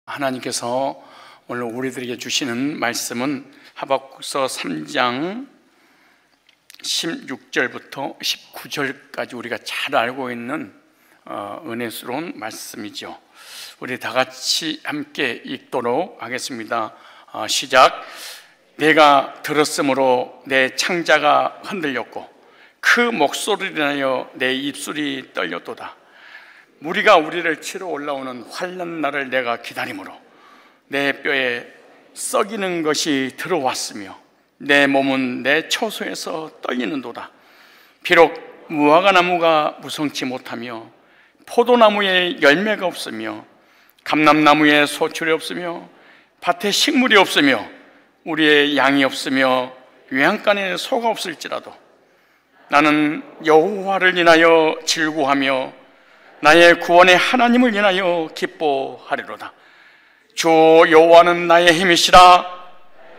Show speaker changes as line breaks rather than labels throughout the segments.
하나님께서 오늘 우리들에게 주시는 말씀은 하박국서 3장 16절부터 19절까지 우리가 잘 알고 있는 은혜스러운 말씀이죠. 우리 다 같이 함께 읽도록 하겠습니다. 시작. 내가 들었으므로 내 창자가 흔들렸고 그 목소리를 인하여 내 입술이 떨렸도다. 무리가 우리를 치러 올라오는 환난 날을 내가 기다림으로 내 뼈에 썩이는 것이 들어왔으며 내 몸은 내 처소에서 떨리는도다. 비록 무화과나무가 무성치 못하며 포도나무에 열매가 없으며 감람나무에 소출이 없으며 밭에 식물이 없으며 우리의 양이 없으며 외양간에 소가 없을지라도 나는 여호와를 인하여 즐거워하며 나의 구원의 하나님을 인하여 기뻐하리로다. 주 여호와는 나의 힘이시라.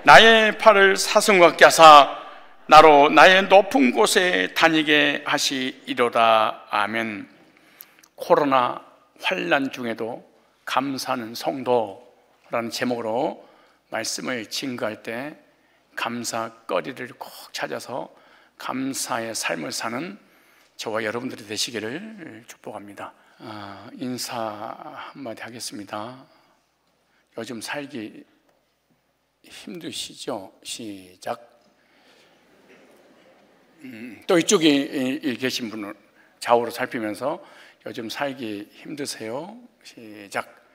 나의 팔을 사슴 같게 하사 나로 나의 높은 곳에 다니게 하시리로다. 아멘. 코로나 환난 중에도 감사하는 성도라는 제목으로 말씀을 증거할 때 감사거리를 꼭 찾아서 감사의 삶을 사는 저와 여러분들이 되시기를 축복합니다. 인사 한마디 하겠습니다. 요즘 살기 힘드시죠? 시작. 또 이쪽에 계신 분을 좌우로 살피면서 요즘 살기 힘드세요? 시작.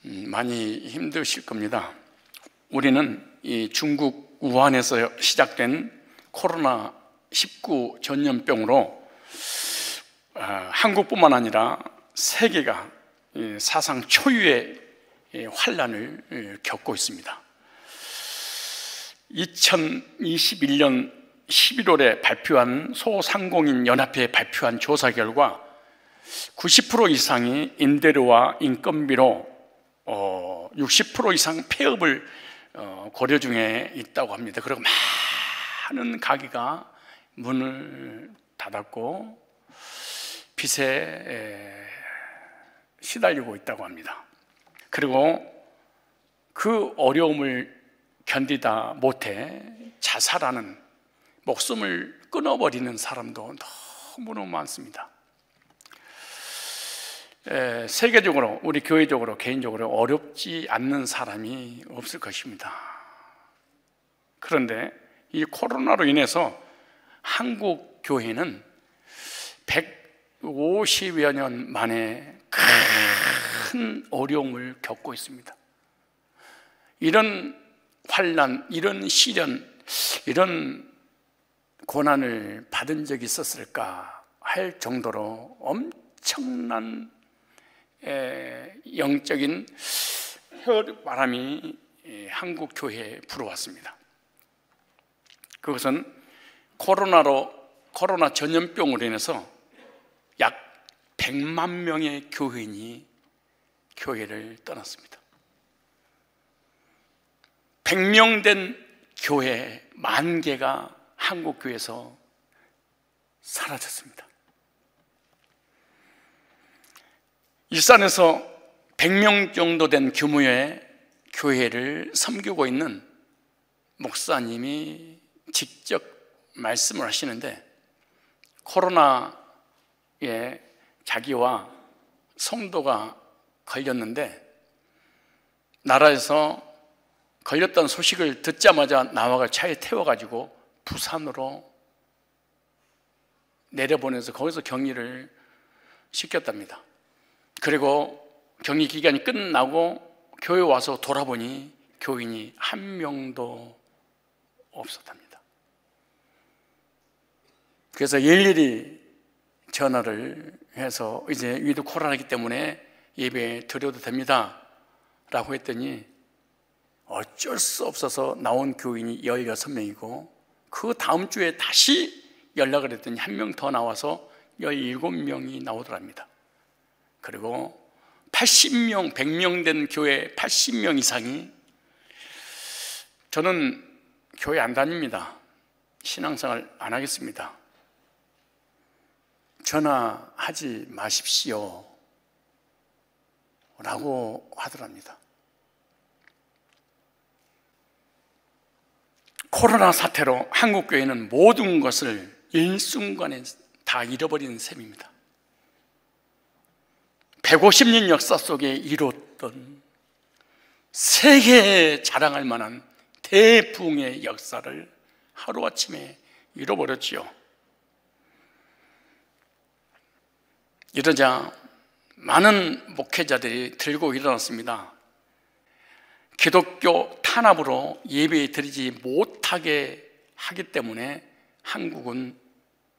많이 힘드실 겁니다. 우리는 이 중국 우한에서 시작된 코로나19 전염병으로 한국뿐만 아니라 세계가 사상 초유의 환난을 겪고 있습니다. 2021년 11월에 발표한 소상공인 연합회에 발표한 조사 결과 90% 이상이 임대료와 인건비로 60% 이상 폐업을 고려 중에 있다고 합니다. 그리고 많은 가게가 문을 닫았고 빚에 시달리고 있다고 합니다. 그리고 그 어려움을 견디다 못해 자살하는, 목숨을 끊어버리는 사람도 너무너무 많습니다. 세계적으로, 우리 교회적으로, 개인적으로 어렵지 않는 사람이 없을 것입니다. 그런데 이 코로나로 인해서 한국 교회는 150여 년 만에 큰 어려움을 겪고 있습니다. 이런 환난, 이런 시련, 이런 고난을 받은 적이 있었을까 할 정도로 엄청난 영적인 바람이 한국 교회에 불어왔습니다. 그것은 코로나 전염병으로 인해서 약 100만 명의 교인이 교회를 떠났습니다. 100명 된 교회 10,000개가 한국 교회에서 사라졌습니다. 일산에서 100명 정도 된 규모의 교회를 섬기고 있는 목사님이 직접 말씀을 하시는데, 코로나에 자기와 성도가 걸렸는데 나라에서 걸렸다는 소식을 듣자마자 나와가 차에 태워가지고 부산으로 내려보내서 거기서 격리를 시켰답니다. 그리고 격리 기간이 끝나고 교회 와서 돌아보니 교인이 한 명도 없었답니다. 그래서 일일이 전화를 해서 이제 위드 코로나이기 때문에 예배 드려도 됩니다 라고 했더니 어쩔 수 없어서 나온 교인이 16명이고 그 다음 주에 다시 연락을 했더니 한 명 더 나와서 17명이 나오더랍니다. 그리고 80명, 100명 된 교회 80명 이상이, 저는 교회 안 다닙니다. 신앙생활 안 하겠습니다. 전화하지 마십시오 라고 하더랍니다. 코로나 사태로 한국교회는 모든 것을 일순간에 다 잃어버리는 셈입니다. 150년 역사 속에 이뤘던 세계에 자랑할 만한 대부흥의 역사를 하루아침에 잃어버렸지요. 이러자 많은 목회자들이 들고 일어났습니다. 기독교 탄압으로 예배 드리지 못하게 하기 때문에 한국은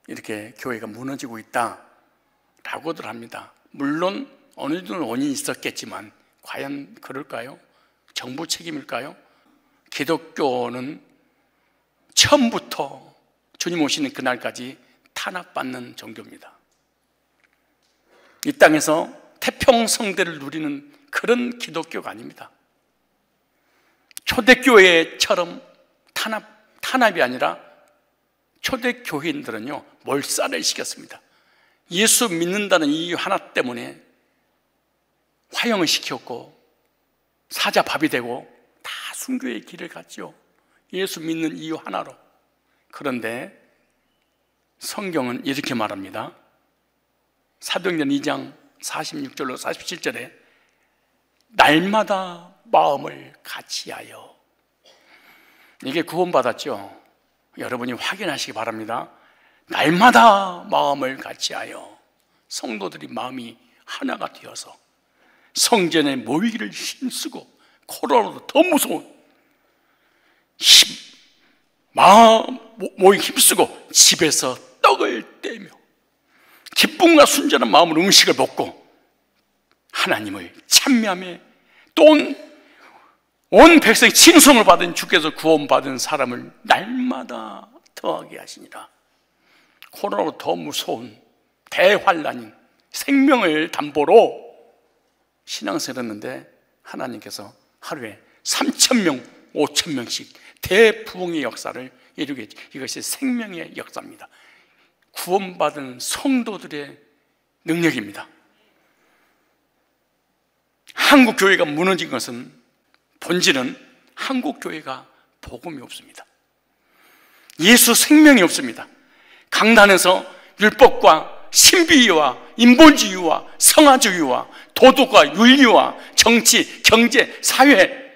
이렇게 교회가 무너지고 있다라고들 합니다. 물론 어느 정도 원인이 있었겠지만 과연 그럴까요? 정부 책임일까요? 기독교는 처음부터 주님 오시는 그날까지 탄압받는 종교입니다. 이 땅에서 태평성대를 누리는 그런 기독교가 아닙니다. 초대교회처럼 탄압이 아니라 초대교회인들은요, 몰살을 시켰습니다. 예수 믿는다는 이유 하나 때문에 화형을 시켰고 사자밥이 되고 다 순교의 길을 갔죠. 예수 믿는 이유 하나로. 그런데 성경은 이렇게 말합니다. 사도행전 2장 46절로 47절에 날마다 마음을 같이하여. 이게 구원받았죠. 여러분이 확인하시기 바랍니다. 날마다 마음을 같이하여 성도들이 마음이 하나가 되어서 성전에 모이기를 힘쓰고, 코로나도 더 무서운 모이기 힘쓰고 집에서 떡을 떼며 기쁨과 순전한 마음으로 음식을 먹고 하나님을 찬미하며 또 온 백성이 칭송을 받은 주께서 구원받은 사람을 날마다 더하게 하시니라. 코로나로 더 무서운 대환란인 생명을 담보로 신앙생활을 했는데 하나님께서 하루에 3,000명, 5,000명씩 대부흥의 역사를 이루겠죠. 이것이 생명의 역사입니다. 구원받은 성도들의 능력입니다. 한국 교회가 무너진 것은 본질은 한국 교회가 복음이 없습니다. 예수 생명이 없습니다. 강단에서 율법과 신비주의와 인본주의와 성화주의와 도덕과 윤리와 정치, 경제, 사회,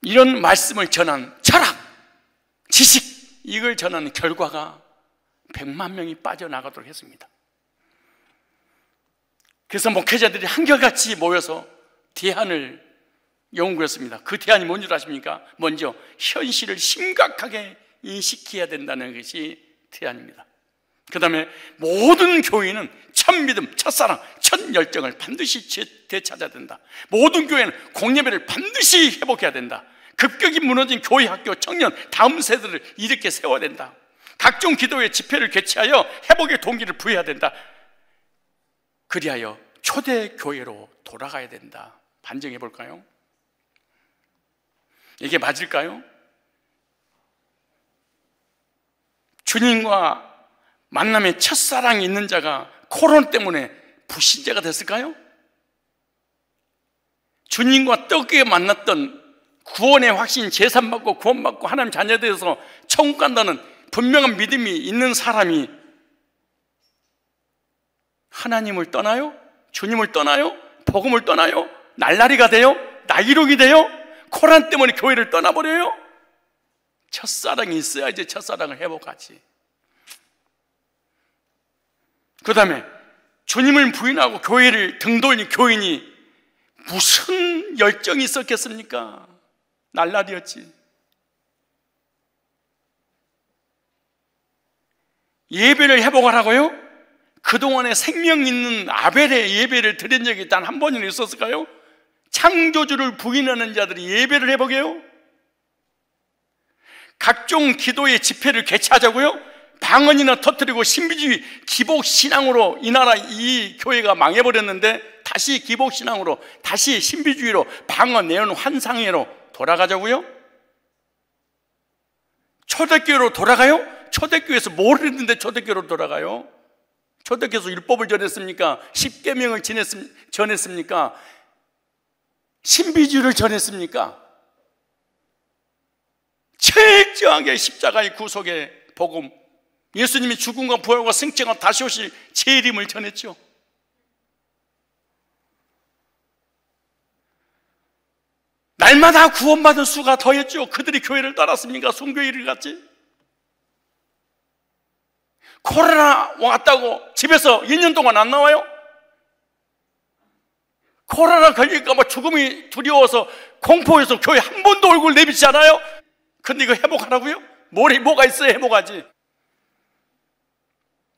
이런 말씀을 전한 철학, 지식, 이걸 전하는 결과가 100만 명이 빠져나가도록 했습니다. 그래서 목회자들이 한결같이 모여서 대안을 연구했습니다. 그 대안이 뭔지 아십니까? 먼저 현실을 심각하게 인식해야 된다는 것이 대안입니다. 그 다음에 모든 교회는 첫 믿음, 첫사랑, 첫 열정을 반드시 되찾아야 된다. 모든 교회는 공예배를 반드시 회복해야 된다. 급격히 무너진 교회, 학교, 청년, 다음 세대를 이렇게 세워야 된다. 각종 기도의 집회를 개최하여 회복의 동기를 부여해야 된다. 그리하여 초대교회로 돌아가야 된다. 반증해 볼까요? 이게 맞을까요? 주님과 만남의 첫사랑이 있는 자가 코로나 때문에 불신자가 됐을까요? 주님과 뜨겁게 만났던 구원의 확신, 제산받고 구원받고 하나님 자녀되어서 천국 간다는 분명한 믿음이 있는 사람이 하나님을 떠나요? 주님을 떠나요? 복음을 떠나요? 날라리가 돼요? 나이록이 돼요? 코로나 때문에 교회를 떠나버려요? 첫사랑이 있어야 이제 첫사랑을 회복하지. 그 다음에 주님을 부인하고 교회를 등돌린 교인이 무슨 열정이 있었겠습니까? 날라리였지. 예배를 회복하라고요? 그동안에 생명 있는 아벨의 예배를 드린 적이 단 한 번이나 있었을까요? 창조주를 부인하는 자들이 예배를 회복해요? 각종 기도의 집회를 개최하자고요? 방언이나 터뜨리고 신비주의 기복신앙으로 이 나라 이 교회가 망해버렸는데 다시 기복신앙으로, 다시 신비주의로, 방언, 내연, 환상회로 돌아가자고요? 초대교회로 돌아가요? 초대교회에서 뭘 했는데 초대교회로 돌아가요? 초대교회에서 율법을 전했습니까? 십계명을 전했습니까? 신비주의를 전했습니까? 철저하게 십자가의 구속의 복음, 예수님이 죽음과 부활과 승천과 다시 오실 재림을 전했죠. 날마다 구원받은 수가 더했죠. 그들이 교회를 떠났습니까? 순교일을 갔지. 코로나 왔다고 집에서 2년 동안 안 나와요? 코로나 걸릴까 봐 죽음이 두려워서 공포해서 교회 한 번도 얼굴 내비치지 않아요? 근데 이거 회복하라고요? 뭐가 있어야 회복하지.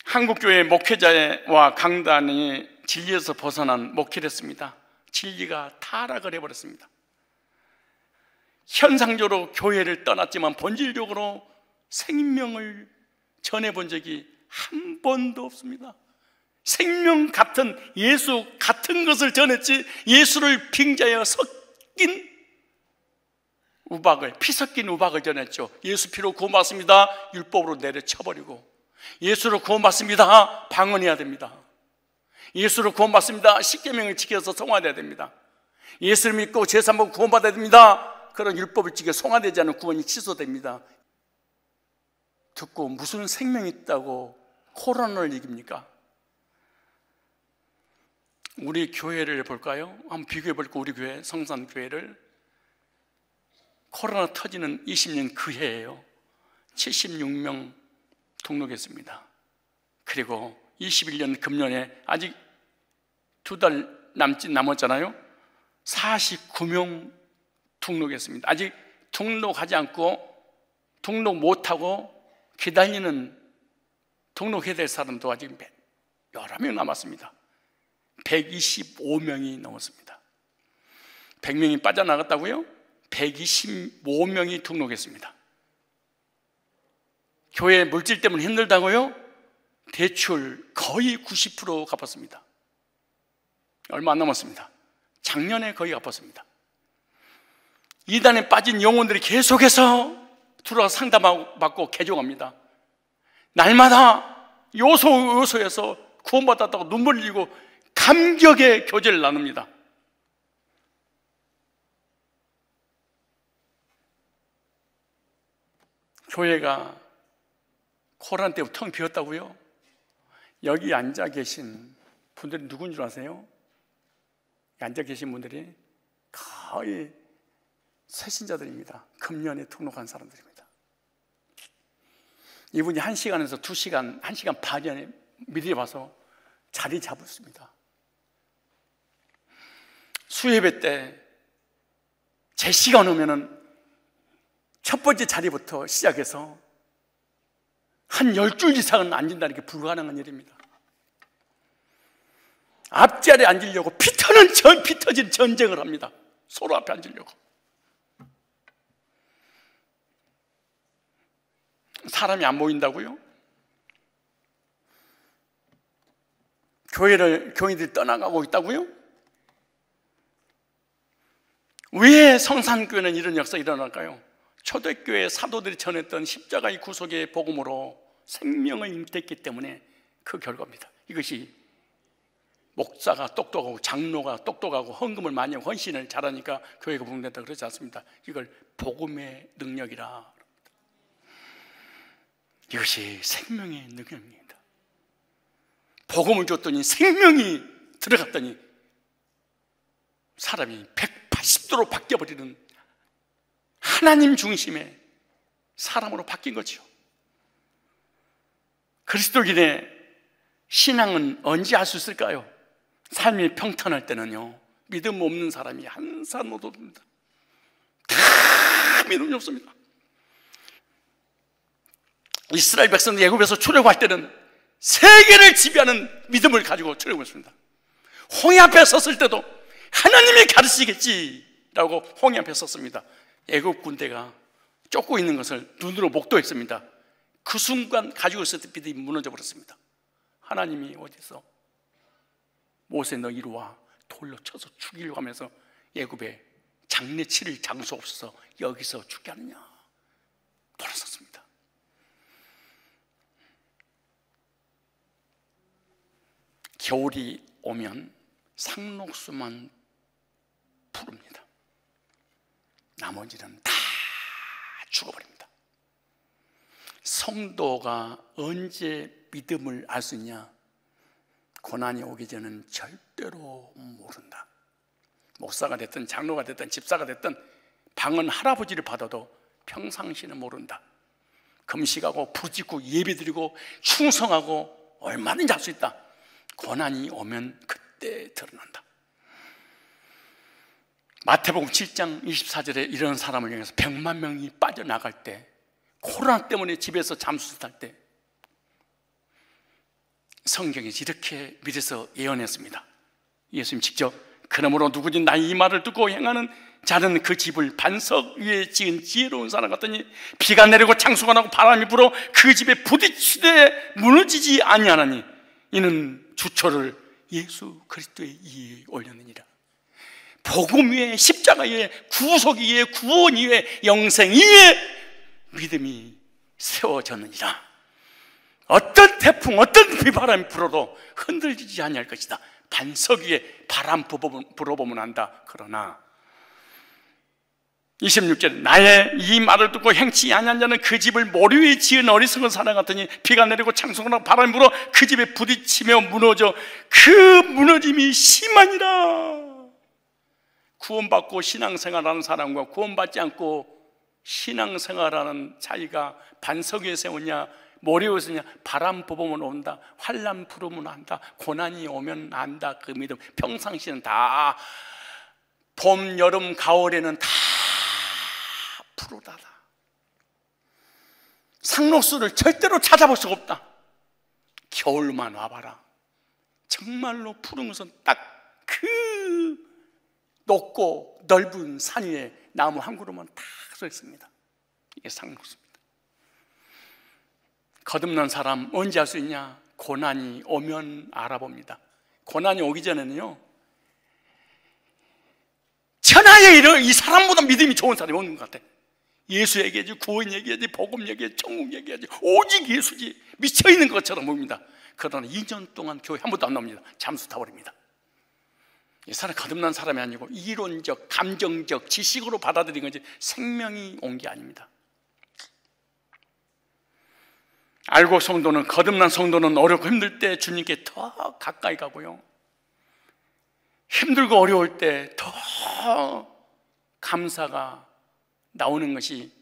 한국교회 목회자와 강단이 진리에서 벗어난 목회를 했습니다. 진리가 타락을 해버렸습니다. 현상적으로 교회를 떠났지만 본질적으로 생명을 전해본 적이 한 번도 없습니다. 생명 같은 예수 같은 것을 전했지, 예수를 빙자하여 섞인 우박을, 피 섞인 우박을 전했죠. 예수 피로 구원받습니다. 율법으로 내려쳐버리고, 예수로 구원받습니다. 방언해야 됩니다. 예수로 구원받습니다. 십계명을 지켜서 성화돼야 됩니다. 예수를 믿고 제사먹고 구원받아야 됩니다. 그런 율법을 지켜 성화되지 않은 구원이 취소됩니다. 듣고 무슨 생명이 있다고 코로나를 이깁니까? 우리 교회를 볼까요? 한번 비교해 볼까요? 우리 교회, 성산교회를. 코로나 터지는 20년 그 해예요. 76명 등록했습니다. 그리고 21년 금년에 아직 2달 남았잖아요. 49명 등록했습니다. 아직 등록하지 않고 등록 못하고 기다리는, 등록해야 될 사람도 아직 여러 명 남았습니다. 125명이 넘었습니다. 100명이 빠져나갔다고요? 125명이 등록했습니다. 교회 물질 때문에 힘들다고요? 대출 거의 90% 갚았습니다. 얼마 안 남았습니다. 작년에 거의 갚았습니다. 이단에 빠진 영혼들이 계속해서 들어와 상담받고 개종합니다. 날마다 요소에서 구원받았다고 눈물 흘리고 감격의 교제를 나눕니다. 교회가 코로나 때문에 텅 비었다고요? 여기 앉아 계신 분들이 누군 줄 아세요? 앉아 계신 분들이 거의 새신자들입니다. 금년에 등록한 사람들입니다. 이분이 1시간에서 2시간, 1시간 반에 미리 와서 자리 잡았습니다. 수예배 때 제 시간 오면은 첫 번째 자리부터 시작해서 한 10줄 이상은 앉는다는 게 불가능한 일입니다. 앞자리에 앉으려고 피 터진 전쟁을 합니다. 서로 앞에 앉으려고. 사람이 안 모인다고요? 교인들이 떠나가고 있다고요? 왜 성산교회는 이런 역사가 일어날까요? 초대교회 사도들이 전했던 십자가의 구속의 복음으로 생명을 잉태했기 때문에 그 결과입니다. 이것이 목사가 똑똑하고 장로가 똑똑하고 헌금을 많이 하고 헌신을 잘하니까 교회가 부흥된다 그러지 않습니다. 이걸 복음의 능력이라. 이것이 생명의 능력입니다. 복음을 줬더니 생명이 들어갔더니 사람이 180도로 바뀌어버리는 하나님 중심의 사람으로 바뀐 거죠. 그리스도인의 신앙은 언제 할 수 있을까요? 삶이 평탄할 때는요, 믿음 없는 사람이 한 사람도 없습니다. 다 믿음이 없습니다. 이스라엘 백성들 애굽에서 출애굽할 때는 세계를 지배하는 믿음을 가지고 출애굽했습니다. 홍해 앞에 섰을 때도 하나님이 가르치겠지라고 홍해 앞에 섰습니다. 애굽 군대가 쫓고 있는 것을 눈으로 목도했습니다. 그 순간 가지고 있었던 믿음이 무너져 버렸습니다. 하나님이 어디서 모세 너 이리 와, 돌로 쳐서 죽이려고 하면서 애굽에 장례 치를 장소 없어서 여기서 죽게 하느냐 돌아섰습니다. 겨울이 오면 상록수만 푸릅니다. 나머지는 다 죽어버립니다. 성도가 언제 믿음을 알 수 있냐? 고난이 오기 전에는 절대로 모른다. 목사가 됐든 장로가 됐든 집사가 됐든 방언 할아버지를 받아도 평상시는 모른다. 금식하고 부르짖고 예배드리고 충성하고 얼마든지 할 수 있다. 고난이 오면 그때 드러난다. 마태복음 7장 24절에 이런 사람을 향해서 100만 명이 빠져나갈 때, 코로나 때문에 집에서 잠수탈 때 성경이 이렇게 미래서 예언했습니다. 예수님 직접 그러므로 누구든 나의 이 말을 듣고 행하는 자는 그 집을 반석 위에 지은 지혜로운 사람 같더니 비가 내리고 창수가 나고 바람이 불어 그 집에 부딪히되 무너지지 아니하나니 이는 주초를 예수 그리스도의 이에 올렸느니라. 복음 위에 십자가 위에 구속 위에 구원 위에 영생 위에 믿음이 세워졌느니라. 어떤 태풍 어떤 비바람이 불어도 흔들리지 아니할 것이다. 반석 위에 바람 불어보면 안다. 그러나 26절 나의 이 말을 듣고 행치 아니한 자는 그 집을 모래 위에 지은 어리석은 사람 같으니 비가 내리고 창수가 나고 바람이 불어 그 집에 부딪히며 무너져 그 무너짐이 심하니라. 구원받고 신앙생활하는 사람과 구원받지 않고 신앙생활하는 차이가 반석 위에 세우냐 모래 위에 세우냐, 바람 불으면 온다, 환난 불으면 안다, 고난이 오면 안다. 그 믿음 평상시는 다 봄, 여름, 가을에는 다 푸르다다. 상록수를 절대로 찾아볼 수가 없다. 겨울만 와봐라. 정말로 푸른 것은 딱 그 높고 넓은 산 위에 나무 한 그루만 딱 서 있습니다. 이게 상록수입니다. 거듭난 사람 언제 알 수 있냐? 고난이 오면 알아봅니다. 고난이 오기 전에는요, 천하에 이런 이 사람보다 믿음이 좋은 사람이 없는 것 같아. 예수 얘기하지, 구원 얘기하지, 복음 얘기하지, 천국 얘기하지, 오직 예수지. 미쳐있는 것처럼 보입니다. 그러나 2년 동안 교회 한 번도 안 나옵니다. 잠수 타버립니다. 이 사람 거듭난 사람이 아니고 이론적, 감정적, 지식으로 받아들인 거지 생명이 온 게 아닙니다. 알고 성도는, 거듭난 성도는 어렵고 힘들 때 주님께 더 가까이 가고요, 힘들고 어려울 때 더 감사가 나오는 것이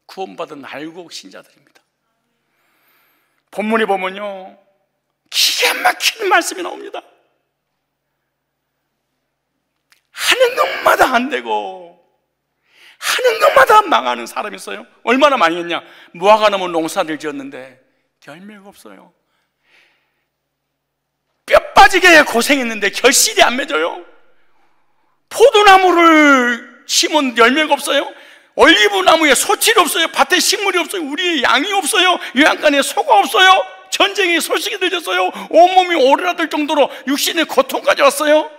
구원받은 알고 신자들입니다. 본문에 보면요, 기가 막히는 말씀이 나옵니다. 하는 것마다 안 되고 하는 것마다 망하는 사람이 있어요. 얼마나 망했냐? 무화과 나무 농사를 지었는데 열매가 없어요. 뼈 빠지게 고생했는데 결실이 안 맺어요. 포도나무를 심은 열매가 없어요. 올리브나무에 소출이 없어요. 밭에 식물이 없어요. 우리의 양이 없어요. 요양간에 소가 없어요. 전쟁의 소식이 들렸어요. 온몸이 오르라들 정도로 육신의 고통까지 왔어요.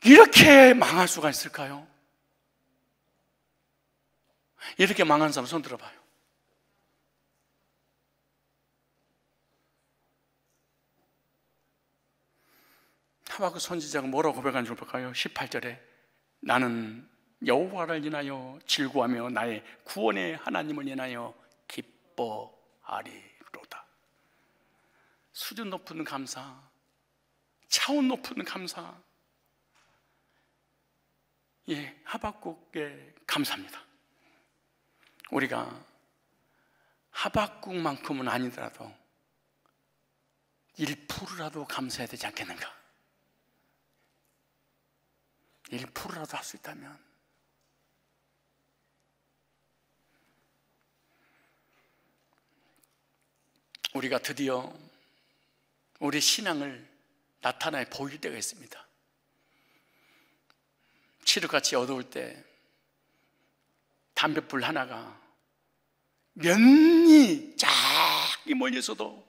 이렇게 망할 수가 있을까요? 이렇게 망한 사람 손 들어봐요. 하박국 선지자가 뭐라고 고백하는지 볼까요? 18절에 나는 여호와를 인하여 즐거워하며 나의 구원의 하나님을 인하여 기뻐하리로다. 수준 높은 감사, 차원 높은 감사. 예, 하박국에 감사합니다. 우리가 하박국만큼은 아니더라도 1%라도 감사해야 되지 않겠는가? 1%라도 할 수 있다면 우리가 드디어 우리 신앙을 나타내 보일 때가 있습니다. 칠흑같이 어두울 때 담뱃불 하나가 면이 쫙 멀리서도,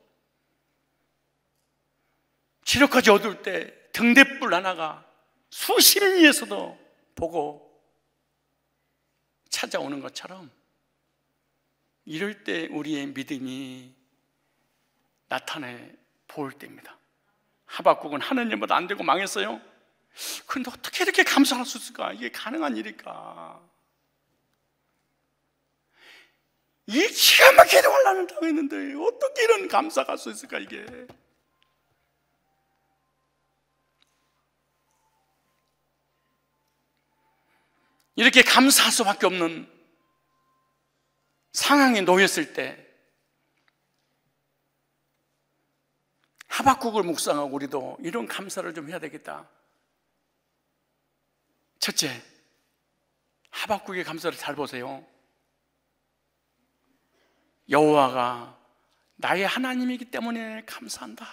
칠흑같이 어두울 때 등대불 하나가 수십 리에서도 보고 찾아오는 것처럼, 이럴 때 우리의 믿음이 나타내 보일 때입니다. 하박국은 하느님보다 안 되고 망했어요. 그런데 어떻게 이렇게 감사할 수 있을까? 이게 가능한 일일까? 이 기가 막히게 환난을 당했는데 어떻게 이런 감사가 할 수 있을까? 이게 이렇게 감사할 수밖에 없는 상황에 놓였을 때 하박국을 묵상하고 우리도 이런 감사를 좀 해야 되겠다. 첫째, 하박국의 감사를 잘 보세요. 여호와가 나의 하나님이기 때문에 감사한다.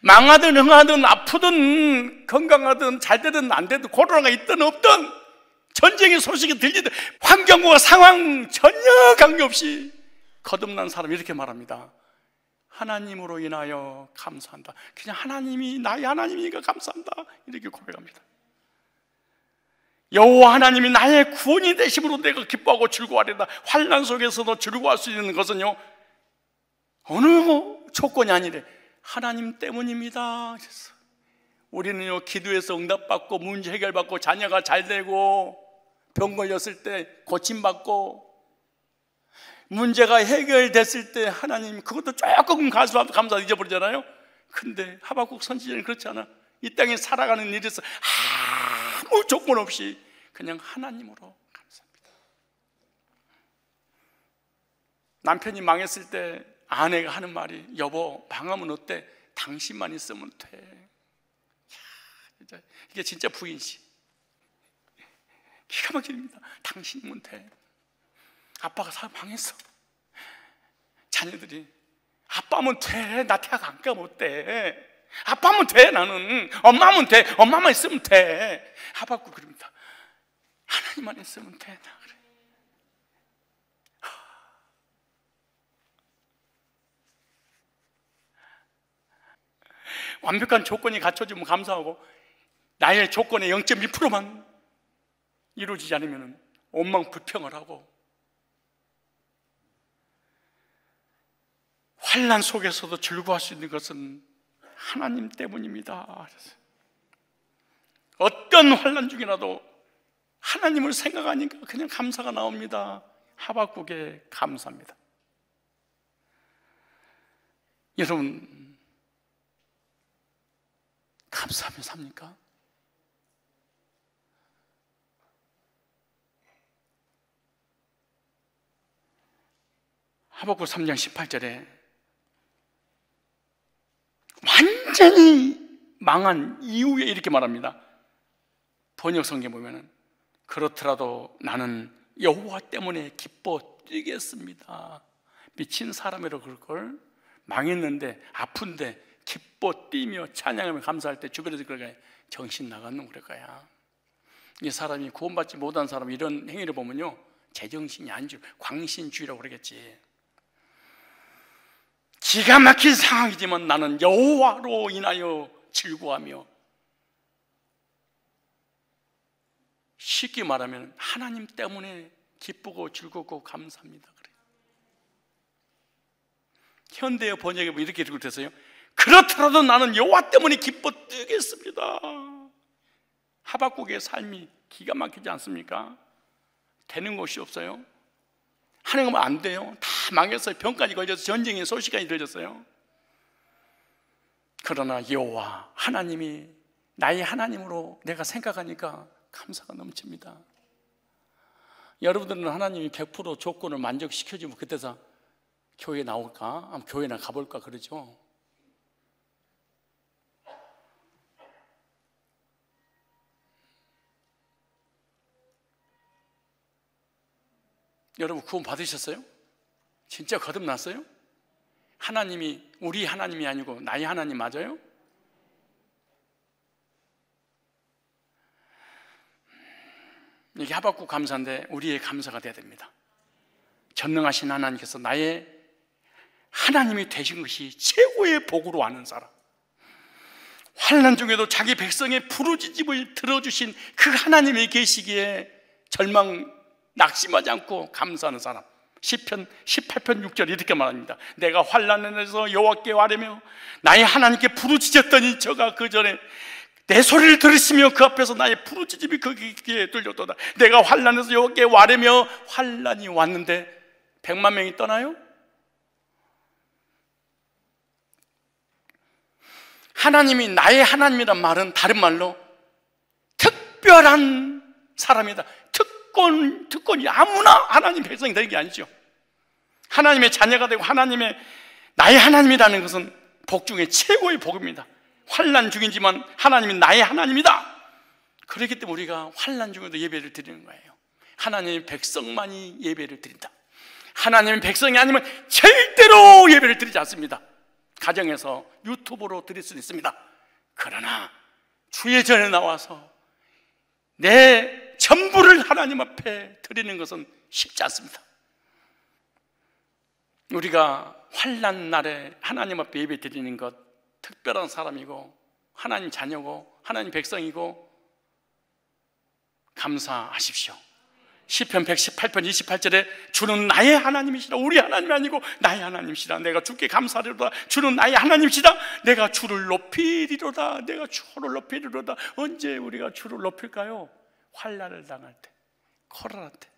망하든 흥하든 아프든 건강하든 잘 되든 안 되든 코로나가 있든 없든 전쟁의 소식이 들리든 환경과 상황 전혀 관계없이 거듭난 사람이 이렇게 말합니다. 하나님으로 인하여 감사한다. 그냥 하나님이 나의 하나님이니까 감사한다. 이렇게 고백합니다. 여호와 하나님이 나의 구원이 되심으로 내가 기뻐하고 즐거워하리다. 환난 속에서도 즐거워할 수 있는 것은요, 어느 조건이 아니래. 하나님 때문입니다. 그래서 우리는요, 기도해서 응답받고 문제 해결받고 자녀가 잘 되고 병 걸렸을 때 고침받고 문제가 해결됐을 때 하나님 그것도 조금 감사 잊어버리잖아요. 근데 하박국 선지자는 그렇지 않아. 이 땅에 살아가는 일에서 아무 조건 없이 그냥 하나님으로 감사합니다. 남편이 망했을 때 아내가 하는 말이, 여보 망하면 어때? 당신만 있으면 돼. 이게 진짜 부인식. 기가 막힙니다. 당신이면 돼. 아빠가 망했어. 자녀들이 아빠면 돼. 나 대학 안 가면 어때? 아빠면 돼. 나는 엄마면 돼. 엄마만 있으면 돼. 하박국 그럽니다. 하나님만 있으면 돼. 나 그래. 완벽한 조건이 갖춰지면 감사하고 나의 조건의 0.1%만 이루어지지 않으면 원망 불평을 하고 환난 속에서도 즐거워할 수 있는 것은 하나님 때문입니다. 어떤 환난 중이라도 하나님을 생각하니까 그냥 감사가 나옵니다. 하박국의 감사입니다. 여러분, 감사하며 삽니까? 하박국 3장 18절에 완전히 망한 이후에 이렇게 말합니다. 번역 성경에 보면은 그렇더라도 나는 여호와 때문에 기뻐 뛰겠습니다. 미친 사람이라고 그럴걸. 망했는데 아픈데 기뻐 뛰며 찬양하며 감사할 때 주변에서 그럴 거야. 정신 나간 놈 그럴 거야. 이 사람이 구원받지 못한 사람 이런 행위를 보면요, 제정신이 아니죠. 광신주의라고 그러겠지. 기가 막힌 상황이지만 나는 여호와로 인하여 즐거워하며, 쉽게 말하면 하나님 때문에 기쁘고 즐겁고 감사합니다. 그래. 현대의 번역에 보면 이렇게 읽고 있어요. 그렇더라도 나는 여호와 때문에 기뻐 뛰겠습니다. 하박국의 삶이 기가 막히지 않습니까? 되는 것이 없어요. 하는 거면 안 돼요. 다 망했어요. 병까지 걸려서 전쟁의 소식까지 들렸어요. 그러나 여호와 하나님이 나의 하나님으로 내가 생각하니까 감사가 넘칩니다. 여러분들은 하나님이 100% 조건을 만족시켜주면 그때서 교회 나올까? 아니면 교회나 가볼까 그러죠. 여러분 구원 받으셨어요? 진짜 거듭났어요? 하나님이 우리 하나님이 아니고 나의 하나님 맞아요? 이게 하박국 감사인데 우리의 감사가 돼야 됩니다. 전능하신 하나님께서 나의 하나님이 되신 것이 최고의 복으로 아는 사람, 환난 중에도 자기 백성의 부르짖음을 들어주신 그 하나님이 계시기에 절망 낙심하지 않고 감사하는 사람, 시편 18편 6절 이렇게 말합니다. 내가 환난에서 여호와께 아뢰며 나의 하나님께 부르짖었더니 저가 그 전에 내 소리를 들으시며 그 앞에서 나의 부르짖음이 그 귀에 들렸도다. 내가 환난에서 여호와께 아뢰며 환난이 왔는데 100만 명이 떠나요? 하나님이 나의 하나님이란 말은 다른 말로 특별한 사람이다. 특권이 아무나 하나님 백성이 되는 게 아니죠. 하나님의 자녀가 되고 하나님의 나의 하나님이라는 것은 복 중에 최고의 복입니다. 환난 중이지만 하나님이 나의 하나님이다. 그렇기 때문에 우리가 환난 중에도 예배를 드리는 거예요. 하나님의 백성만이 예배를 드린다. 하나님의 백성이 아니면 절대로 예배를 드리지 않습니다. 가정에서 유튜브로 드릴 수는 있습니다. 그러나 주의 전에 나와서 내 전부를 하나님 앞에 드리는 것은 쉽지 않습니다. 우리가 환난 날에 하나님 앞에 예배 드리는 것 특별한 사람이고 하나님 자녀고 하나님 백성이고 감사하십시오. 시편 118편 28절에 주는 나의 하나님이시라. 우리 하나님이 아니고 나의 하나님이시라. 내가 주께 감사하리로다. 주는 나의 하나님이시라. 내가 주를 높이리로다. 내가 주를 높이리로다. 언제 우리가 주를 높일까요? 환난을 당할 때, 코로나 때,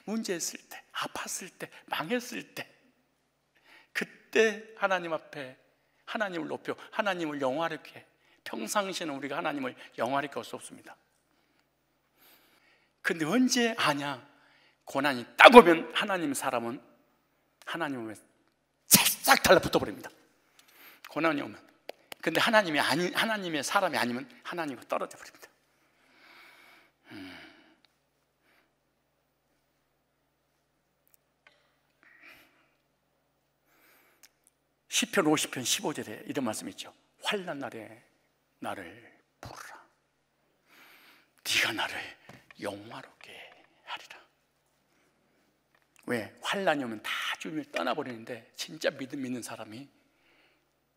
문제 있을 때, 아팠을 때, 망했을 때, 그때 하나님 앞에 하나님을 높여 하나님을 영화롭게 해. 평상시에는 우리가 하나님을 영화롭게 할 수 없습니다. 근데 언제 아냐? 고난이 딱 오면 하나님 사람은 하나님을 살짝 달라붙어 버립니다. 고난이 오면. 근데 하나님의 사람이 아니면 하나님과 떨어져 버립니다. 시편 50편 15절에 이런 말씀이 있죠. 환난 날에 나를 부르라. 네가 나를 영화롭게 하리라. 왜? 환난이 오면 다 주님을 떠나버리는데 진짜 믿는 사람이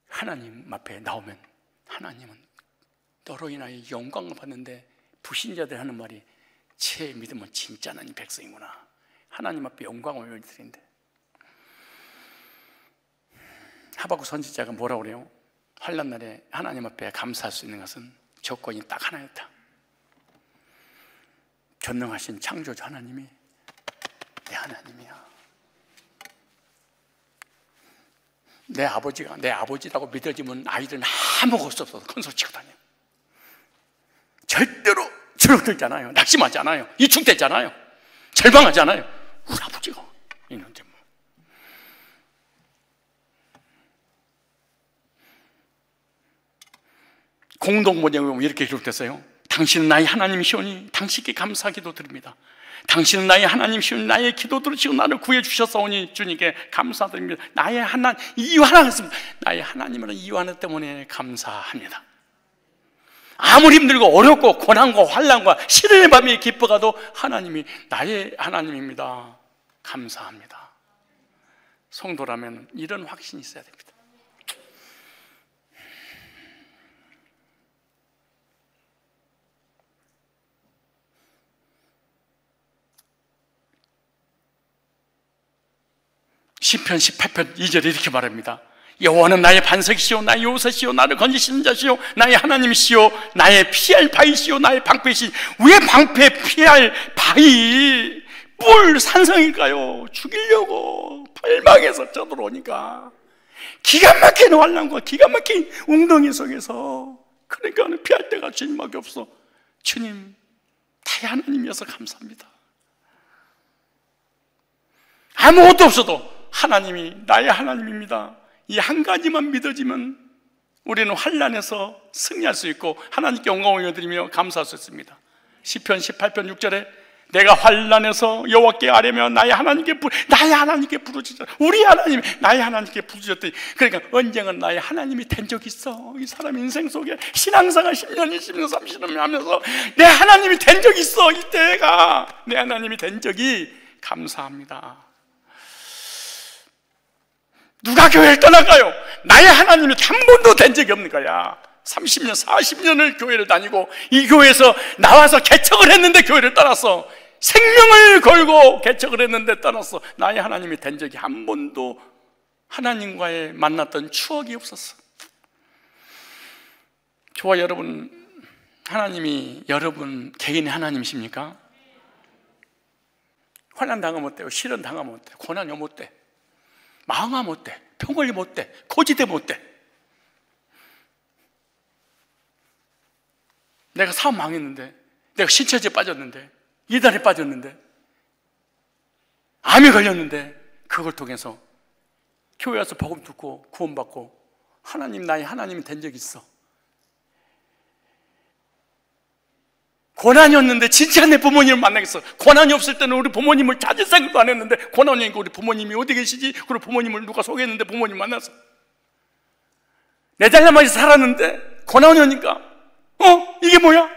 하나님 앞에 나오면 하나님은 너로 인하여 영광을 받는데 불신자들 하는 말이 제 믿음은 진짜 하나님 백성이구나. 하나님 앞에 영광을 드리는데 하박국 선지자가 뭐라고 그래요? 환난 날에 하나님 앞에 감사할 수 있는 것은 조건이 딱 하나였다. 전능하신 창조주 하나님이 내 하나님이야. 내 아버지가 내 아버지라고 믿어지면 아이들은 아무것도 없어서 큰 소리 치고 다녀요. 절대로 주눅들지 않아요. 낙심하지 않아요. 이축되지 않아요. 절망하지 않아요. 우리 아버지가 있는데 뭐. 공동번역에 보면 이렇게 기록됐어요. 당신은 나의 하나님이시오니 당신께 감사기도 드립니다. 당신은 나의 하나님이시오니 나의 기도 들으시고 나를 구해 주셨사오니 주님께 감사드립니다. 나의 하나님, 이유 하나 있습니다. 나의 하나님이라는 이유 하나 때문에 감사합니다. 아무리 힘들고 어렵고 고난과 환난과 시련의 밤이 깊어가도 하나님이 나의 하나님입니다. 감사합니다. 성도라면 이런 확신이 있어야 됩니다. 시편 18편 2절에 이렇게 말합니다. 여호와는 나의 반석이시오 나의 요새시오 나를 건지시는 자시오 나의 하나님이시오 나의 피할 바위시오 나의 방패시오. 왜 방패 피할 바위 뿔 산성일까요? 죽이려고 발망해서 쳐들어오니까 기가 막힌 환난과 기가 막힌 웅덩이 속에서 그러니까 피할 데가 주님밖에 없어. 주님 나의 하나님이어서 감사합니다. 아무것도 없어도 하나님이 나의 하나님입니다. 이 한 가지만 믿어지면 우리는 환난에서 승리할 수 있고 하나님께 영광을 올려드리며 감사할 수 있습니다. 시편 18편 6절에 내가 환난에서 여호와께 아뢰며 나의 하나님께 부르짖었다. 우리 하나님 나의 하나님께 부르짖었더니 그러니까 언젠가 나의 하나님이 된 적이 있어. 이 사람 인생 속에 신앙사가 10년, 20년, 30년 하면서 내 하나님이 된 적이 있어. 이때가 내 하나님이 된 적이 감사합니다. 누가 교회를 떠나가요? 나의 하나님이 한 번도 된 적이 없는 거야. 30년, 40년을 교회를 다니고 이 교회에서 나와서 개척을 했는데 교회를 떠났어. 생명을 걸고 개척을 했는데 떠났어. 나의 하나님이 된 적이 한 번도 하나님과의 만났던 추억이 없었어. 저와 여러분, 하나님이 여러분 개인의 하나님이십니까? 환난 당하면 어때요? 시련 당하면 어때요? 고난이 오면 어때? 망하면 어때? 병 걸리면 어때? 고지되면 어때? 내가 사업 망했는데, 내가 신체제에 빠졌는데, 이달에 빠졌는데, 암이 걸렸는데, 그걸 통해서 교회 와서 복음 듣고 구원받고 하나님, 나의 하나님이 된 적이 있어. 고난이었는데 진짜 내 부모님을 만나겠어. 고난이 없을 때는 우리 부모님을 찾을 생각도 안 했는데, 고난이 있고 우리 부모님이 어디 계시지? 그리고 부모님을 누가 소개했는데 부모님 만나서 내 달려만 살았는데 고난이 오니까 이게 뭐야?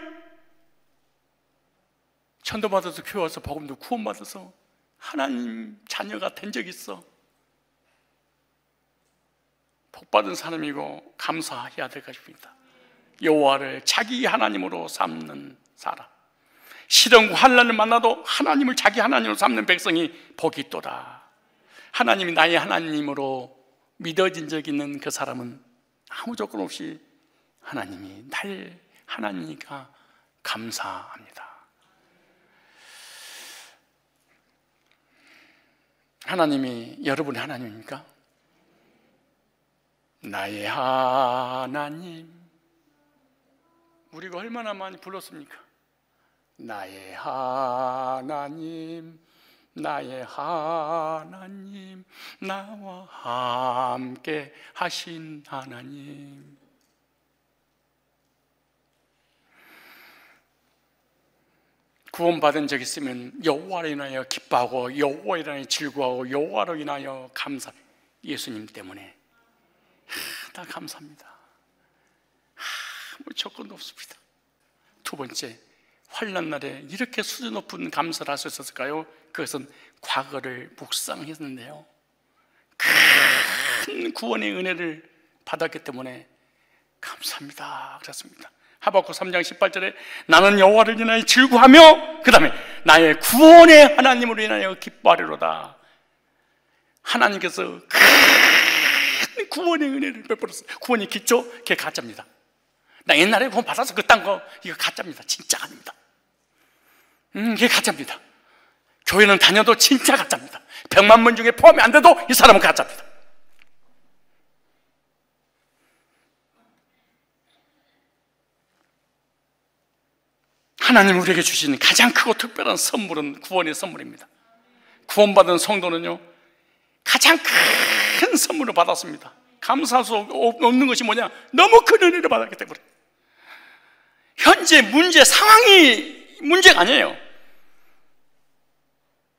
천도받아서 교회 와서 복음도 구원받아서 하나님 자녀가 된 적이 있어. 복받은 사람이고 감사해야 될 것입니다. 여호와를 자기 하나님으로 삼는 사람, 시련과 환난을 만나도 하나님을 자기 하나님으로 삼는 백성이 복이 있도다. 하나님이 나의 하나님으로 믿어진 적 있는 그 사람은 아무 조건 없이 하나님이 나의 하나님이니까 감사합니다. 하나님이 여러분의 하나님입니까? 나의 하나님, 우리가 얼마나 많이 불렀습니까? 나의 하나님, 나의 하나님, 나와 함께 하신 하나님. 구원받은 적 있으면 여호와로 인하여 기뻐하고 여호와로 인하여 즐거워하고 여호와로 인하여 감사해. 예수님 때문에 다 감사합니다. 아무 조건도 없습니다. 두 번째, 환난 날에 이렇게 수준 높은 감사를 할 수 있었을까요? 그것은 과거를 묵상했는데요, 큰 구원의 은혜를 받았기 때문에 감사합니다 그랬습니다. 하박국 3장 18절에 나는 여호와를 인하여 즐거워하며 그 다음에 나의 구원의 하나님으로 인하여 기뻐하리로다. 하나님께서 큰 구원의 은혜를 베풀었어요. 구원이 기초, 그게 가짜입니다. 나 옛날에 구원 받아서 그딴 거 이거 가짜입니다. 진짜 아닙니다. 그게 가짜입니다. 교회는 다녀도 진짜 가짜입니다. 100만 번 중에 포함이 안 돼도 이 사람은 가짜입니다. 하나님 우리에게 주시는 가장 크고 특별한 선물은 구원의 선물입니다. 구원받은 성도는요, 가장 큰 선물을 받았습니다. 감사할 수 없는 것이 뭐냐? 너무 큰 은혜를 받았기 때문에. 현재 문제 상황이 문제가 아니에요.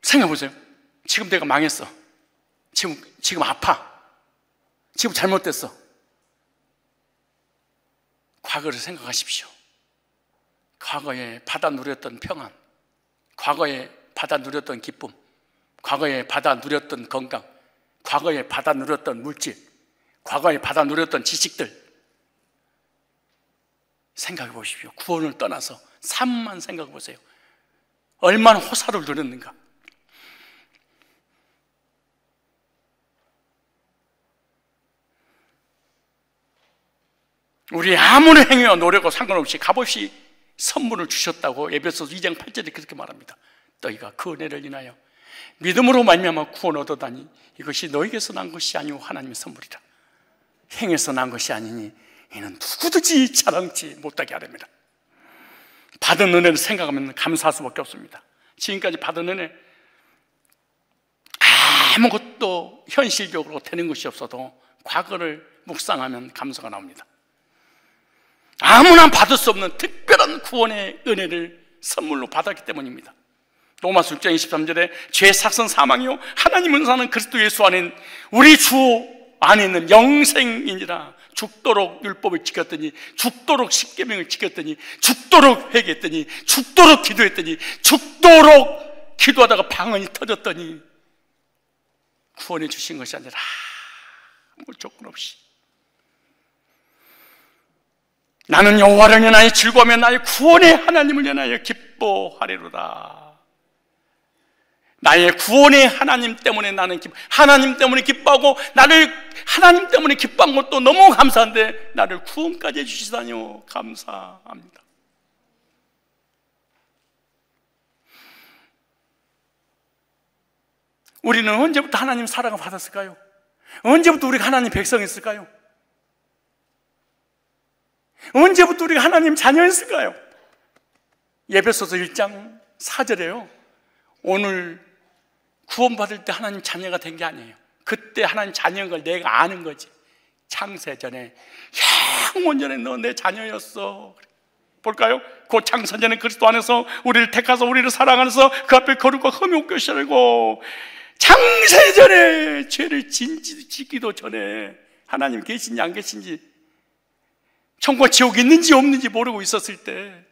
생각해보세요. 지금 내가 망했어. 지금 아파. 지금 잘못됐어. 과거를 생각하십시오. 과거에 받아 누렸던 평안, 과거에 받아 누렸던 기쁨, 과거에 받아 누렸던 건강, 과거에 받아 누렸던 물질, 과거에 받아 누렸던 지식들 생각해 보십시오. 구원을 떠나서 삶만 생각해 보세요. 얼마나 호사를 누렸는가. 우리 아무리 행위와 노력과 상관없이 값없이 선물을 주셨다고 에베소서 2장 8절에 그렇게 말합니다. 너희가 그 은혜를 인하여 믿음으로 말미암아 구원 얻었다니 이것이 너희에게서 난 것이 아니오 하나님의 선물이라. 행해서 난 것이 아니니 이는 누구든지 자랑치 못하게 하렵니다. 받은 은혜를 생각하면 감사할 수밖에 없습니다. 지금까지 받은 은혜 아무것도 현실적으로 되는 것이 없어도 과거를 묵상하면 감사가 나옵니다. 아무나 받을 수 없는 특별한 구원의 은혜를 선물로 받았기 때문입니다. 로마서 6장 23절에 죄 삭선 사망이요 하나님은 사는 그리스도 예수 안에 우리 주 안에 있는 영생이니라. 죽도록 율법을 지켰더니, 죽도록 십계명을 지켰더니, 죽도록 회개했더니, 죽도록 기도했더니, 죽도록 기도하다가 방언이 터졌더니 구원해 주신 것이 아니라 아무 조건 없이 나는 여호와를 인하여 즐거워하며 나의 구원의 하나님을 인하여 기뻐하리로다. 나의 구원의 하나님 때문에 나는 하나님 때문에 기뻐하고, 나를 하나님 때문에 기뻐한 것도 너무 감사한데 나를 구원까지 해주시다니요, 감사합니다. 우리는 언제부터 하나님 사랑을 받았을까요? 언제부터 우리가 하나님 백성이었을까요? 언제부터 우리가 하나님 자녀였을까요? 에베소서 1장 4절에요. 오늘 구원받을 때 하나님 자녀가 된 게 아니에요. 그때 하나님 자녀인 걸 내가 아는 거지. 창세전에, 영원전에 너 내 자녀였어. 볼까요? 그 창세전에 그리스도 안에서 우리를 택하사 우리를 사랑하면서 그 앞에 거룩과 흠이 없게 하시고, 창세전에 죄를 짓기도 전에 하나님 계신지 안 계신지, 천국과 지옥이 있는지 없는지 모르고 있었을 때,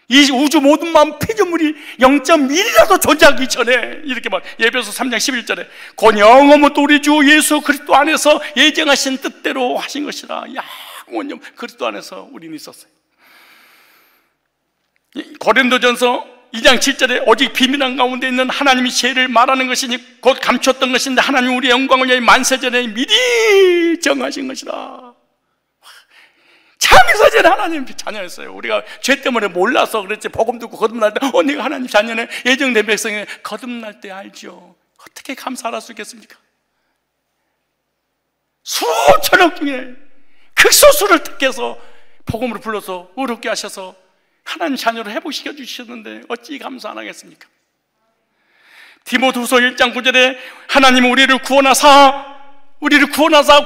이 우주 모든 마음 피조물이 0.1이라도 존재하기 전에, 이렇게 말, 에베소 3장 11절에 곧 영원부터 우리 주 예수 그리스도 안에서 예정하신 뜻대로 하신 것이라. 영원히 그리스도 안에서 우리는 있었어요. 고린도전서 2장 7절에 오직 비밀한 가운데 있는 하나님이 죄를 말하는 것이니 곧 감췄던 것인데 하나님 우리의 영광을 위하여 만세전에 미리 정하신 것이라. 창세전에 하나님 자녀였어요. 우리가 죄 때문에 몰라서 그랬지, 복음 듣고 거듭날 때 네가 하나님 자녀네, 예정된 백성에 거듭날 때 알죠. 어떻게 감사할 수 있겠습니까? 수천억 중에 극소수를 택해서 복음으로 불러서 의롭게 하셔서 하나님 자녀로 회복시켜 주셨는데 어찌 감사 안 하겠습니까? 디모데후서 1장 9절에 하나님은 우리를 구원하사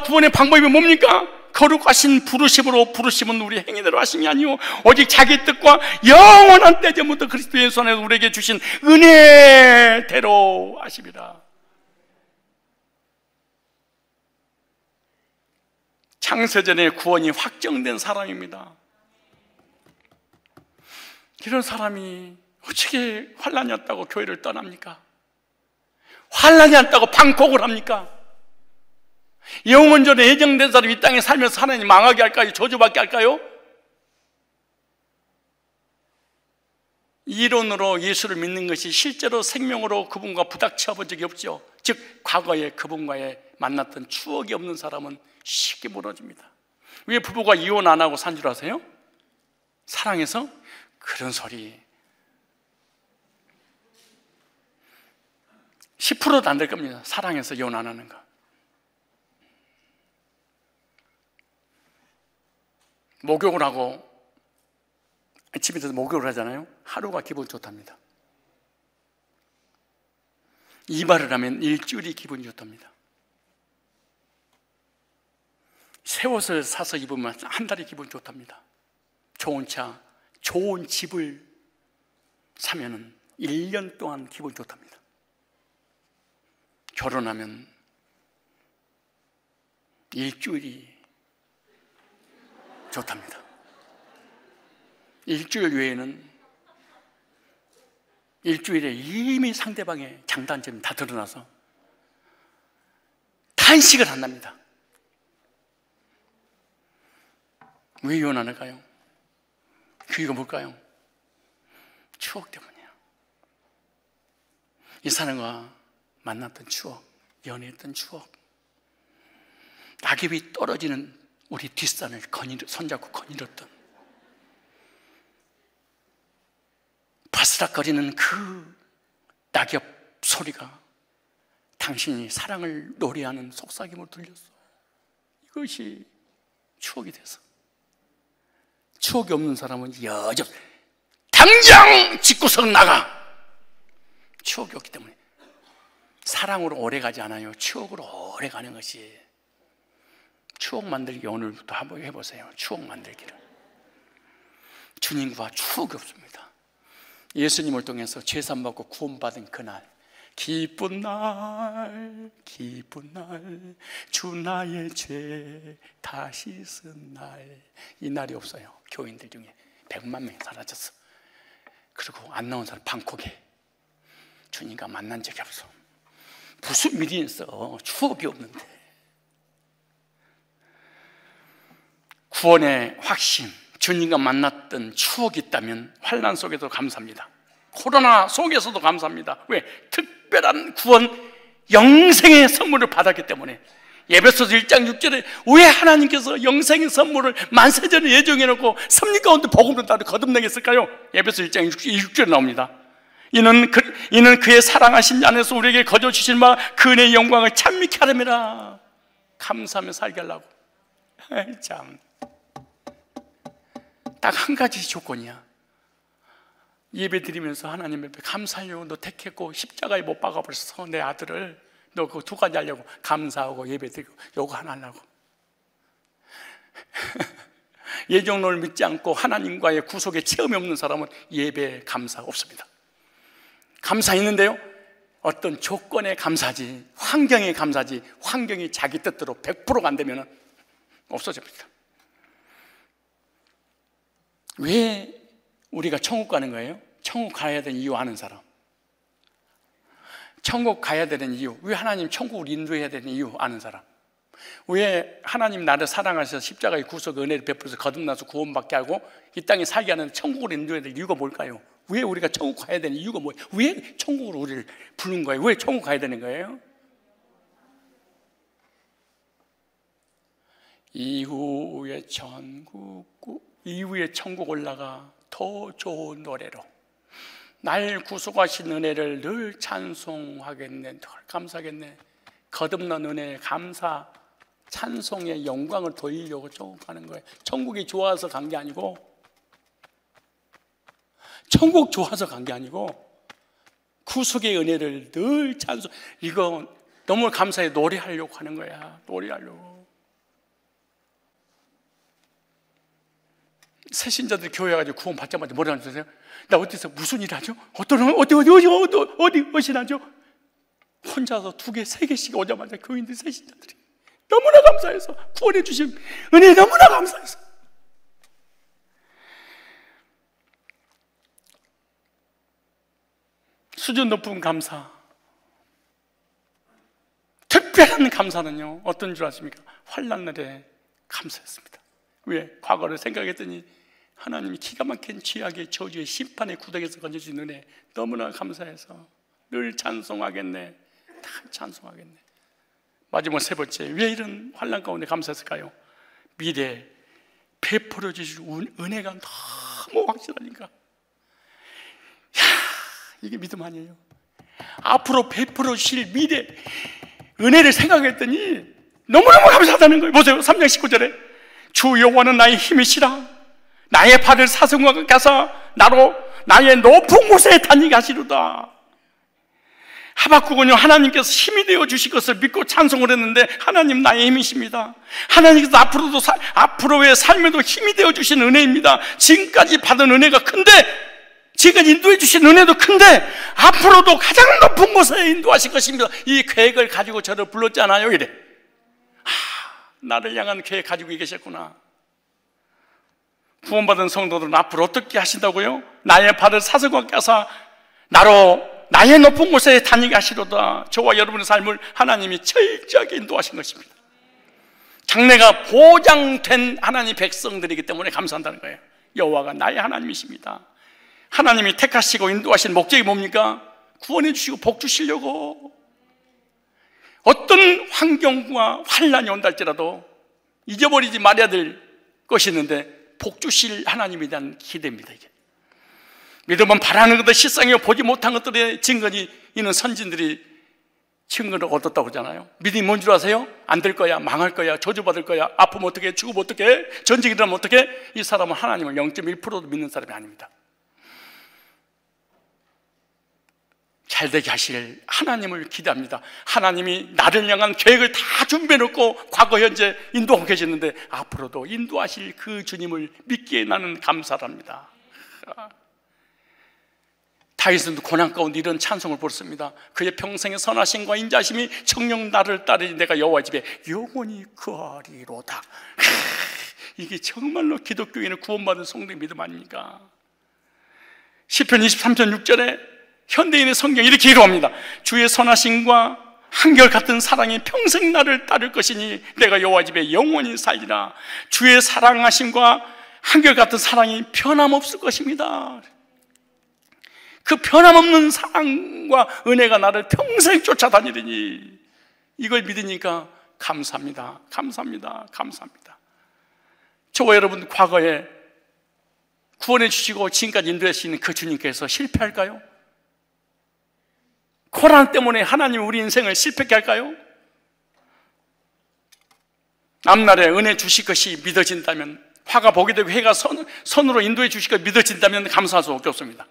구원의 방법이 뭡니까? 거룩하신 부르심으로, 부르심은 우리 행위대로 하신 게 아니오 오직 자기 뜻과 영원한 때전부터 그리스도 예수 안에서 우리에게 주신 은혜대로 하십니다. 창세전에 구원이 확정된 사람입니다. 이런 사람이 어떻게 환난이 왔다고 교회를 떠납니까? 환난이 왔다고 방콕을 합니까? 영원전에 예정된 사람이 이 땅에 살면서 하나님 망하게 할까요? 저주받게 할까요? 이론으로 예수를 믿는 것이 실제로 생명으로 그분과 부닥쳐 본 적이 없죠. 즉 과거에 그분과의 만났던 추억이 없는 사람은 쉽게 무너집니다. 왜 부부가 이혼 안 하고 산 줄 아세요? 사랑해서? 그런 소리 10%도 안 될 겁니다. 사랑해서 이혼 안 하는 거. 목욕을 하고 집에서 목욕을 하잖아요. 하루가 기분 좋답니다. 이발을 하면 일주일이 기분이 좋답니다. 새 옷을 사서 입으면 한 달이 기분 좋답니다. 좋은 차, 좋은 집을 사면은 1년 동안 기분 좋답니다. 결혼하면 일주일이 좋답니다. 일주일 외에는 일주일에 이미 상대방의 장단점이 다 드러나서 탄식을 한답니다. 왜 이혼하는가요? 그 이유가 뭘까요? 추억 때문이에요. 이 사람과 만났던 추억, 연애했던 추억, 낙엽이 떨어지는 우리 뒷산을 손잡고 거닐었던 바스락거리는 그 낙엽 소리가 당신이 사랑을 노래하는 속삭임으로 들렸어. 이것이 추억이 돼서. 추억이 없는 사람은 여전 당장 집구석 나가. 추억이 없기 때문에. 사랑으로 오래 가지 않아요. 추억으로 오래 가는 것이. 추억 만들기 오늘부터 한번 해보세요. 추억 만들기를. 주님과 추억이 없습니다. 예수님을 통해서 죄산받고 구원받은 그날, 기쁜 날, 기쁜 날, 주 나의 죄 다 씻은 날. 이 날이 없어요. 교인들 중에 100만 명이 사라졌어. 그리고 안 나온 사람 방콕에 주님과 만난 적이 없어. 무슨 미련이 있어. 추억이 없는데. 구원의 확신, 주님과 만났던 추억이 있다면 환난 속에도 감사합니다. 코로나 속에서도 감사합니다. 왜? 특별한 구원, 영생의 선물을 받았기 때문에 에베소서 1장 6절에 왜 하나님께서 영생의 선물을 만세전에 예정해놓고 섭리 가운데 복음을 따로 거듭나게 했을까요? 에베소 1장 6절에 나옵니다. 이는 그의 사랑하신 안에서 우리에게 거저 주신 바 그 은혜의 영광을 찬미케 하려니라. 감사하며 살게 하려고. 참, 딱 한 가지 조건이야. 예배 드리면서 하나님 앞에 감사해요. 너 택했고 십자가에 못 박아버렸어. 내 아들을. 너 그거 두 가지 하려고. 감사하고 예배 드리고 요거 하나 하려고. 예정론을 믿지 않고 하나님과의 구속의 체험이 없는 사람은 예배에 감사가 없습니다. 감사 있는데요, 어떤 조건에 감사지, 환경에 감사지, 환경이 자기 뜻대로 100%가 안 되면 없어집니다. 왜 우리가 천국 가는 거예요? 천국 가야 되는 이유 아는 사람. 천국 가야 되는 이유, 왜 하나님 천국을 인도해야 되는 이유 아는 사람. 왜 하나님 나를 사랑하셔서 십자가의 구속 은혜를 베풀어서 거듭나서 구원받게 하고 이 땅에 살게 하는 천국을 인도해야 될 이유가 뭘까요? 왜 우리가 천국 가야 되는 이유가 뭐예요? 왜 천국으로 우리를 부른 거예요? 왜 천국 가야 되는 거예요? 이후에 천국 올라가 더 좋은 노래로 날 구속하신 은혜를 늘 찬송하겠네, 늘 감사하겠네. 거듭난 은혜에 감사, 찬송의 영광을 돌리려고 천국 가는 거예요. 천국이 좋아서 간 게 아니고, 천국 좋아서 간 게 아니고 구속의 은혜를 늘 찬송, 이거 너무 감사해 노래하려고 하는 거야. 노래하려고. 새신자들 교회 가지고 구원 받자마자 뭐라는 줄 아세요? 나 어디서 무슨 일 하죠? 어디 하죠? 혼자서 2개, 3개씩 오자마자 교인들 새신자들이 너무나 감사해서 구원해 주신 은혜에 너무나 감사해서 수준 높은 감사, 특별한 감사는요 어떤 줄 아십니까? 환난 날에 감사했습니다. 왜? 과거를 생각했더니 하나님이 기가 막힌 죄악의 저주의 심판의 구덩이에서 건져주신 은혜 너무나 감사해서 늘 찬송하겠네. 다 찬송하겠네. 마지막 3번째, 왜 이런 환난 가운데 감사했을까요? 미래 베풀어 주실 은혜가 너무 확실하니까. 야, 이게 믿음 아니에요? 앞으로 베풀어 주실 미래 은혜를 생각했더니 너무너무 감사하다는 거예요. 보세요, 3장 19절에 주 여호와는 나의 힘이시라. 나의 발을 사슴과 같게 하사 나로 나의 높은 곳에 다니게 하시리로다. 하박국은요, 하나님께서 힘이 되어 주실 것을 믿고 찬송을 했는데 하나님 나의 힘이십니다. 하나님께서 앞으로의 삶에도 힘이 되어 주신 은혜입니다. 지금까지 받은 은혜가 큰데, 지금까지 인도해 주신 은혜도 큰데 앞으로도 가장 높은 곳에 인도하실 것입니다. 이 계획을 가지고 저를 불렀잖아요. 이래. 나를 향한 계획 가지고 계셨구나. 구원받은 성도들은 앞으로 어떻게 하신다고요? 나의 발을 사슴과 같게 하사 나로 나의 높은 곳에 다니게 하시로다. 저와 여러분의 삶을 하나님이 철저하게 인도하신 것입니다. 장래가 보장된 하나님 백성들이기 때문에 감사한다는 거예요. 여호와가 나의 하나님이십니다. 하나님이 택하시고 인도하신 목적이 뭡니까? 구원해 주시고 복 주시려고. 어떤 환경과 환난이 온다 할지라도 잊어버리지 말아야 될 것이 있는데 복 주실 하나님에 대한 기대입니다. 이게 믿으면 바라는 것들 실상이요 보지 못한 것들의 증거니 이는 선진들이 증거를 얻었다고 하잖아요. 믿음이 뭔 줄 아세요? 안 될 거야, 망할 거야, 저주받을 거야, 아프면 어떻게, 죽으면 어떻게, 전쟁이 일어나면 어떻게. 이 사람은 하나님을 0.1%도 믿는 사람이 아닙니다. 잘되게 하실 하나님을 기대합니다. 하나님이 나를 향한 계획을 다 준비해놓고 과거 현재 인도하고 계시는데 앞으로도 인도하실 그 주님을 믿기에 나는 감사합니다. 다윗은 고난 가운데 이런 찬송을 부릅니다. 그의 평생의 선하심과 인자심이 정녕 나를 따르니 내가 여호와 집에 영원히 거하리로다. 이게 정말로 기독교인의 구원받은 성도의 믿음 아닙니까? 시편 23편 6절에 현대인의 성경이 이렇게 기록합니다. 주의 선하심과 한결같은 사랑이 평생 나를 따를 것이니 내가 여호와 집에 영원히 살리라. 주의 사랑하심과 한결같은 사랑이 변함없을 것입니다. 그 변함없는 사랑과 은혜가 나를 평생 쫓아다니더니 이걸 믿으니까 감사합니다. 감사합니다. 감사합니다. 저와 여러분 과거에 구원해 주시고 지금까지 인도해 주시는 그 주님께서 실패할까요? 코로나 때문에 하나님 우리 인생을 실패하게 할까요? 앞날에 은혜 주실 것이 믿어진다면, 화가 복이 되고 해가 선으로 인도해 주실 것이 믿어진다면 감사할 수밖에 없습니다.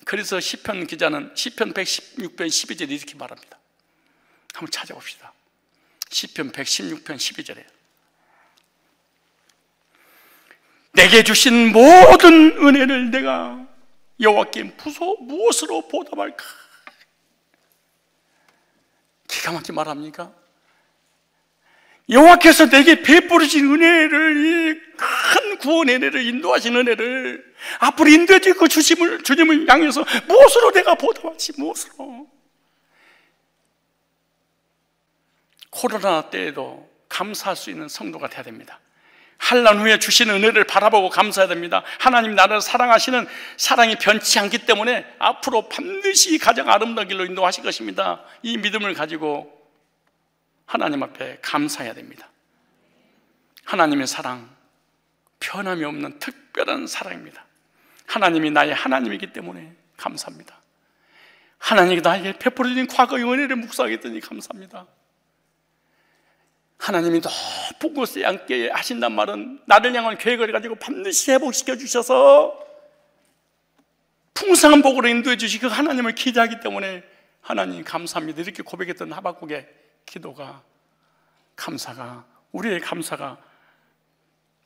그래서 시편 기자는 시편 116편 12절에 이렇게 말합니다. 한번 찾아봅시다. 시편 116편 12절에 내게 주신 모든 은혜를 내가 여호와께 무엇으로 보답할까? 기가 막히게 말합니까? 여호와께서 내게 베풀으신 은혜를, 이 큰 구원의 은혜를, 인도하신 은혜를 앞으로 인도해 줄 그 주님을 향해서 무엇으로 내가 보답하지? 무엇으로? 코로나 때에도 감사할 수 있는 성도가 되어야 됩니다. 환난 후에 주시는 은혜를 바라보고 감사해야 됩니다. 하나님 나를 사랑하시는 사랑이 변치 않기 때문에 앞으로 반드시 가장 아름다운 길로 인도하실 것입니다. 이 믿음을 가지고 하나님 앞에 감사해야 됩니다. 하나님의 사랑, 변함이 없는 특별한 사랑입니다. 하나님이 나의 하나님이기 때문에 감사합니다. 하나님이 나에게 베풀어진 과거의 은혜를 묵상했더니 감사합니다. 하나님이 높은 곳에 앉게 하신단 말은 나를 향한 계획을 가지고 반드시 회복시켜 주셔서 풍성한 복으로 인도해 주시고 하나님을 기대하기 때문에 하나님 감사합니다. 이렇게 고백했던 하박국의 기도가, 감사가, 우리의 감사가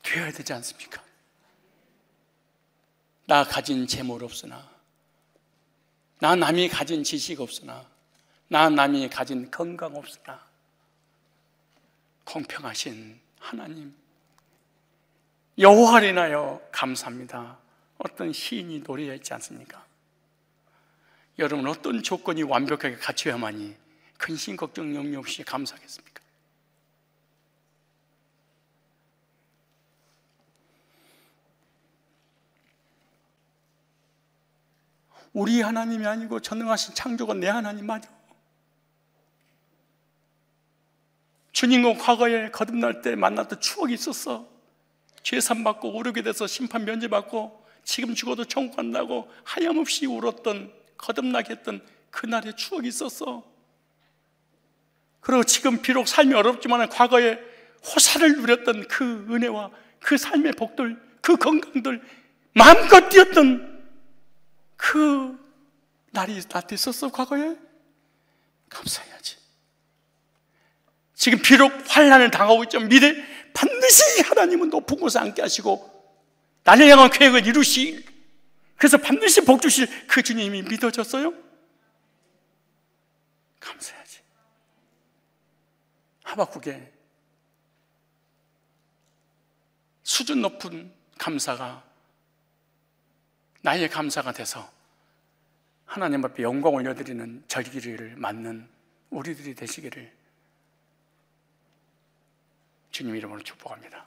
되어야 되지 않습니까? 나 가진 재물 없으나, 나 남이 가진 지식 없으나, 나 남이 가진 건강 없으나 공평하신 하나님 여호와를 인하여 감사합니다. 어떤 시인이 노래했지 않습니까? 여러분 어떤 조건이 완벽하게 갖춰야만이 근심 걱정 염려 없이 감사하겠습니까? 우리 하나님이 아니고 전능하신 창조가 내 하나님 맞아. 주님과 과거에 거듭날 때 만났던 추억이 있었어. 죄산받고 오르게 돼서 심판 면제받고 지금 죽어도 천국 간다고 하염없이 울었던, 거듭나게 했던 그날의 추억이 있었어. 그리고 지금 비록 삶이 어렵지만 과거에 호사를 누렸던 그 은혜와 그 삶의 복들, 그 건강들, 마음껏 뛰었던 그 날이 나한테 있었어. 과거에 감사해야지. 지금 비록 환난을 당하고 있지만 미래 반드시 하나님은 높은 곳에 앉게 하시고 나를 향한 계획을 이루실, 그래서 반드시 복 주실 그 주님이 믿어졌어요? 감사해야지. 하박국의 수준 높은 감사가 나의 감사가 돼서 하나님 앞에 영광 올려드리는 절기를 맞는 우리들이 되시기를 주님 이름으로 축복합니다.